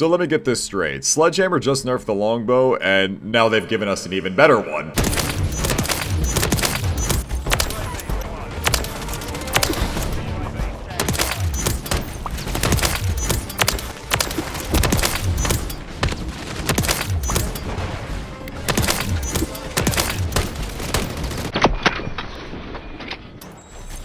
So let me get this straight. Sledgehammer just nerfed the longbow, and now they've given us an even better one.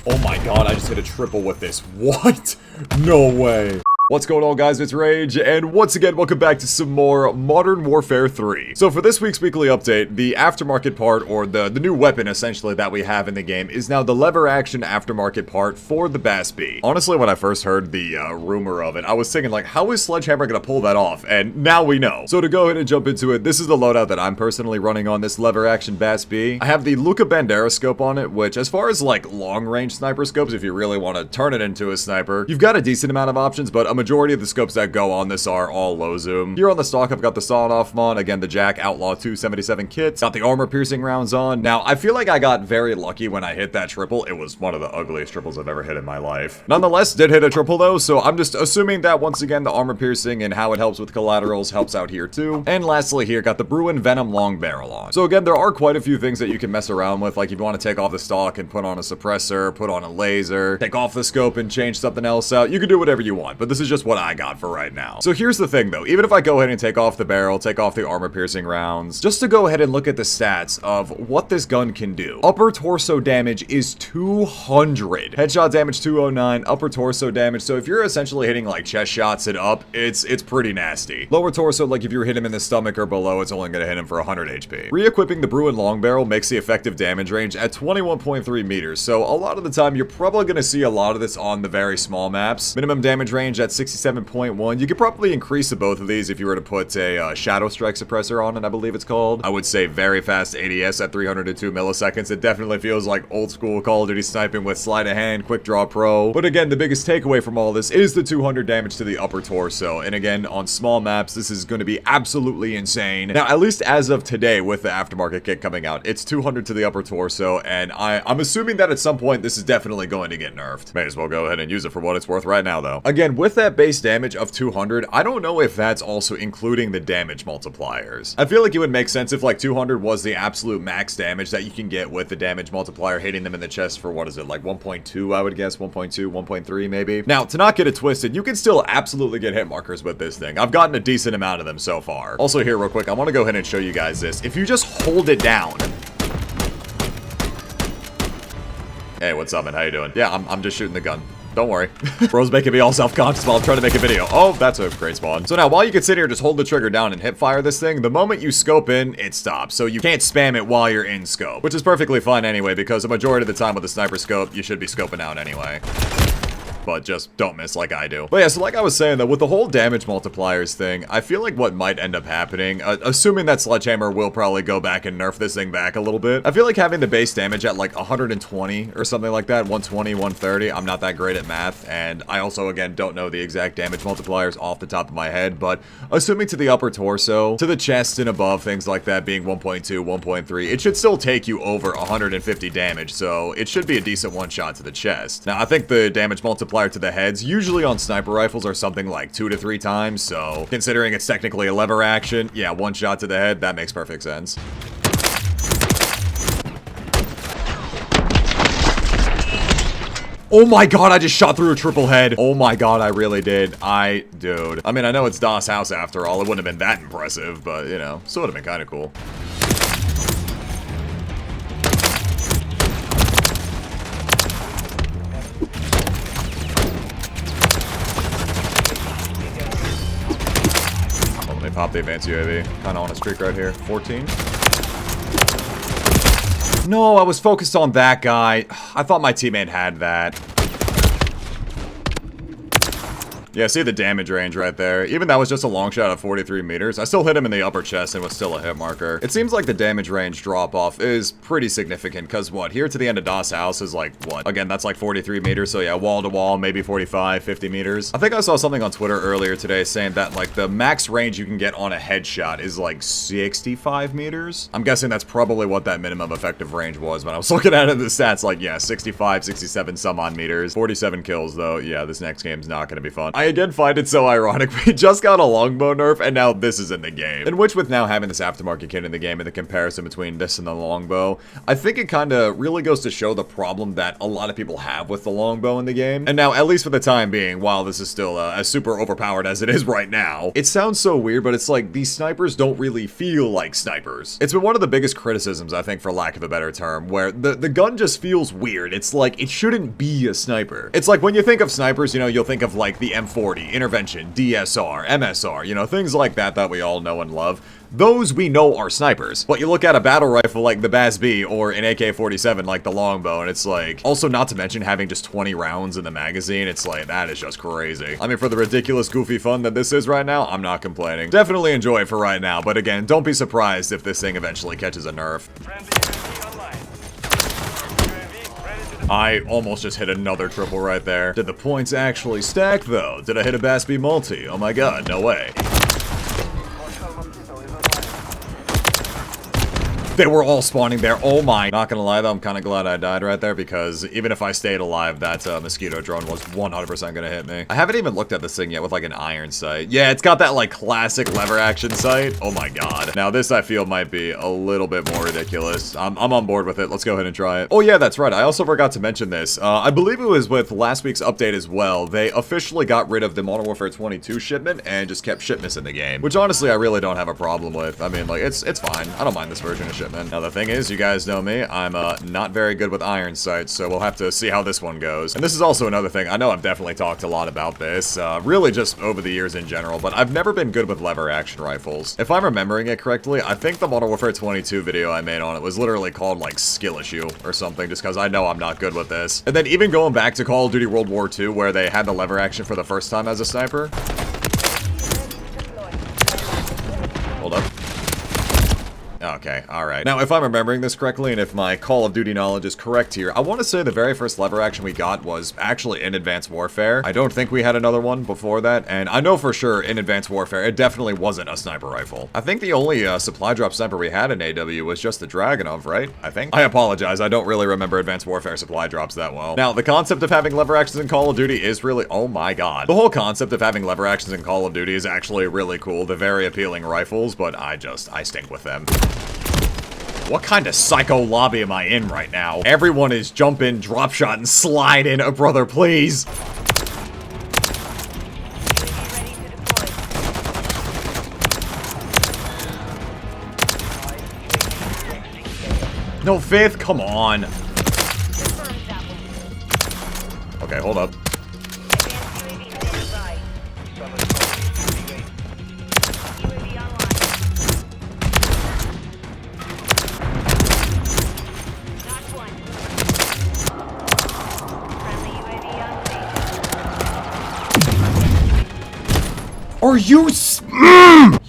Oh my god, I just hit a triple with this. What? No way. What's going on, guys? It's Rage, and once again, welcome back to some more Modern Warfare 3. So for this week's weekly update, the aftermarket part, or the new weapon, essentially, that we have in the game, is now the lever action aftermarket part for the Bas-B. Honestly, when I first heard the rumor of it, I was thinking, like, how is Sledgehammer gonna pull that off? And now we know. So to go ahead and jump into it, this is the loadout that I'm personally running on this lever action Bas-B. I have the Luca Bandera scope on it, which, as far as, like, long-range sniper scopes, if you really want to turn it into a sniper, you've got a decent amount of options, but a majority of the scopes that go on this are all low zoom. Here on the stock, I've got the sawed-off mon, again, the Jak Outlaw-227 kit, got the armor-piercing rounds on. Now, I feel like I got very lucky when I hit that triple. It was one of the ugliest triples I've ever hit in my life. Nonetheless, did hit a triple though, so I'm just assuming that once again, the armor-piercing and how it helps with collaterals helps out here too. And lastly here, got the Bruin Venom long barrel on. So again, there are quite a few things that you can mess around with, like if you want to take off the stock and put on a suppressor, put on a laser, take off the scope and change something else out, you can do whatever you want, but this is just what I got for right now. So here's the thing though, even if I go ahead and take off the barrel, take off the armor piercing rounds, just to go ahead and look at the stats of what this gun can do. Upper torso damage is 200. Headshot damage 209, upper torso damage, so if you're essentially hitting like chest shots and up, it's pretty nasty. Lower torso, like if you're hitting him in the stomach or below, it's only gonna hit him for 100 HP. Re-equipping the Bruin long barrel makes the effective damage range at 21.3 meters, so a lot of the time you're probably gonna see a lot of this on the very small maps. Minimum damage range at 67.1. You could probably increase the both of these if you were to put a Shadow Strike suppressor on it, I believe it's called. I would say very fast ADS at 302 milliseconds. It definitely feels like old school Call of Duty sniping with sleight of hand, quick draw pro. But again, the biggest takeaway from all this is the 200 damage to the upper torso. And again, on small maps, this is going to be absolutely insane. Now, at least as of today with the aftermarket kit coming out, it's 200 to the upper torso. And I'm assuming that at some point, this is definitely going to get nerfed. May as well go ahead and use it for what it's worth right now, though. Again, with that base damage of 200, I don't know if that's also including the damage multipliers. I feel like it would make sense if like 200 was the absolute max damage that you can get with the damage multiplier hitting them in the chest for, what is it, like 1.2, I would guess, 1.2, 1.3 maybe. Now, to not get it twisted, you can still absolutely get hit markers with this thing. I've gotten a decent amount of them so far. Also here real quick, I want to go ahead and show you guys this. If you just hold it down. Hey, what's up, man? How you doing? Yeah, I'm just shooting the gun. Don't worry. Bro's making me all self-conscious while I'm trying to make a video. Oh, that's a great spawn. So now, while you can sit here, just hold the trigger down and hip fire this thing, the moment you scope in, it stops. So you can't spam it while you're in scope, which is perfectly fine anyway, because the majority of the time with a sniper scope, you should be scoping out anyway. But just don't miss like I do. But yeah, so like I was saying though, with the whole damage multipliers thing, I feel like what might end up happening, assuming that Sledgehammer will probably go back and nerf this thing back a little bit, I feel like having the base damage at like 120 or something like that, 120, 130, I'm not that great at math, and I also, again, don't know the exact damage multipliers off the top of my head, but assuming to the upper torso, to the chest and above, things like that being 1.2, 1.3, it should still take you over 150 damage, so it should be a decent one-shot to the chest. Now, I think the damage multiplier to the heads, usually on sniper rifles, are something like 2 to 3 times, so considering it's technically a lever action, yeah, one shot to the head, that makes perfect sense. Oh my god, I just shot through a triple head. Oh my god, I really did. Dude. I mean, I know it's Das House after all, it wouldn't have been that impressive, but, you know, still would have been kind of cool. Pop the advanced UAV. Kind of on a streak right here. 14. No, I was focused on that guy. I thought my teammate had that. Yeah, see the damage range right there. Even that was just a long shot of 43 meters. I still hit him in the upper chest and was still a hit marker. It seems like the damage range drop off is pretty significant because what? Here to the end of Das House is like what? Again, that's like 43 meters. So yeah, wall to wall, maybe 45, 50 meters. I think I saw something on Twitter earlier today saying that like the max range you can get on a headshot is like 65 meters. I'm guessing that's probably what that minimum effective range was when I was looking at it in the stats. Like, yeah, 65, 67 some odd meters. 47 kills though. Yeah, this next game's not going to be fun. I again find it so ironic. We just got a longbow nerf, and now this is in the game. In which, with now having this aftermarket kit in the game and the comparison between this and the longbow, I think it kind of really goes to show the problem that a lot of people have with the longbow in the game. And now, at least for the time being, while this is still as super overpowered as it is right now, it sounds so weird, but it's like these snipers don't really feel like snipers. It's been one of the biggest criticisms, I think, for lack of a better term, where the gun just feels weird. It's like, it shouldn't be a sniper. It's like when you think of snipers, you know, you'll think of like the M40, Intervention, DSR, MSR, you know, things like that that we all know and love. Those we know are snipers. But you look at a battle rifle like the Bas-B or an AK-47 like the longbow, and it's like, also not to mention having just 20 rounds in the magazine, it's like, that is just crazy. I mean, for the ridiculous goofy fun that this is right now, I'm not complaining. Definitely enjoy it for right now, but again, don't be surprised if this thing eventually catches a nerf. I almost just hit another triple right there. Did the points actually stack though? Did I hit a Bas-B multi? Oh my god, no way. They were all spawning there. Oh my. Not gonna lie though, I'm kind of glad I died right there because even if I stayed alive, that mosquito drone was 100% gonna hit me. I haven't even looked at this thing yet with like an iron sight. Yeah, it's got that like classic lever action sight. Oh my god. Now this I feel might be a little bit more ridiculous. I'm on board with it. Let's go ahead and try it. Oh yeah, that's right. I also forgot to mention this. I believe it was with last week's update as well. They officially got rid of the Modern Warfare 22 shipment and just kept shipments in the game, which honestly I really don't have a problem with. I mean, like it's fine. I don't mind this version of shipment. Now the thing is, you guys know me, I'm not very good with iron sights, so we'll have to see how this one goes. And this is also another thing, I know I've definitely talked a lot about this, really just over the years in general, but I've never been good with lever action rifles. If I'm remembering it correctly, I think the Modern Warfare 22 video I made on it was literally called like skill issue or something, just because I know I'm not good with this. And then even going back to Call of Duty World War II, where they had the lever action for the first time as a sniper. Hold up. Okay, alright. Now, if I'm remembering this correctly, and if my Call of Duty knowledge is correct here, I want to say the very first lever action we got was actually in Advanced Warfare. I don't think we had another one before that, and I know for sure in Advanced Warfare, it definitely wasn't a sniper rifle. I think the only supply drop sniper we had in AW was just the Dragunov, right? I think. I apologize, I don't really remember Advanced Warfare supply drops that well. Now, the concept of having lever actions in Call of Duty is really, oh my god. The whole concept of having lever actions in Call of Duty is actually really cool. They're very appealing rifles, but I stink with them. What kind of psycho lobby am I in right now? Everyone is jump in, drop shot, and slide in. Oh, brother, please. No fifth? Come on. Okay, hold up. Are you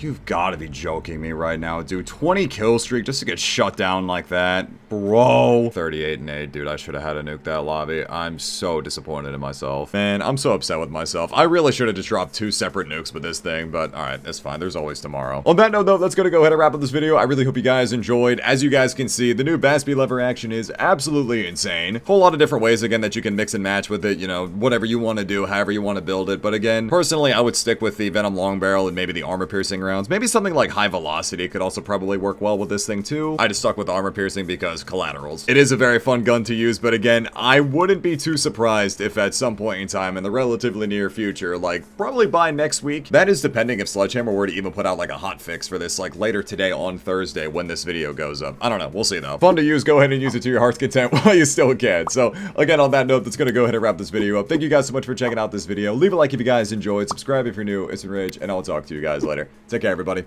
You've got to be joking me right now, dude. 20 kill streak just to get shut down like that. Bro. 38 and 8, dude. I should have had to nuke that lobby. I'm so disappointed in myself. Man, I'm so upset with myself. I really should have just dropped 2 separate nukes with this thing, but alright, that's fine. There's always tomorrow. On that note, though, that's gonna go ahead and wrap up this video. I really hope you guys enjoyed. As you guys can see, the new Bas-B lever action is absolutely insane. Whole lot of different ways, again, that you can mix and match with it, you know, whatever you want to do, however you want to build it. But again, personally, I would stick with the Venom long barrel and maybe the armor piercing rounds. Maybe something like high velocity could also probably work well with this thing too. I just stuck with armor piercing because collaterals. It is a very fun gun to use, but again, I wouldn't be too surprised if at some point in time in the relatively near future, like probably by next week, that is depending if Sledgehammer were to even put out like a hot fix for this like later today on Thursday when this video goes up. I don't know, we'll see though. Fun to use, go ahead and use it to your heart's content while you still can. So again, on that note, that's gonna go ahead and wrap this video up. Thank you guys so much for checking out this video. Leave a like if you guys enjoyed, subscribe if you're new, it's been Rage, and I'll talk to you guys later. Take care, everybody.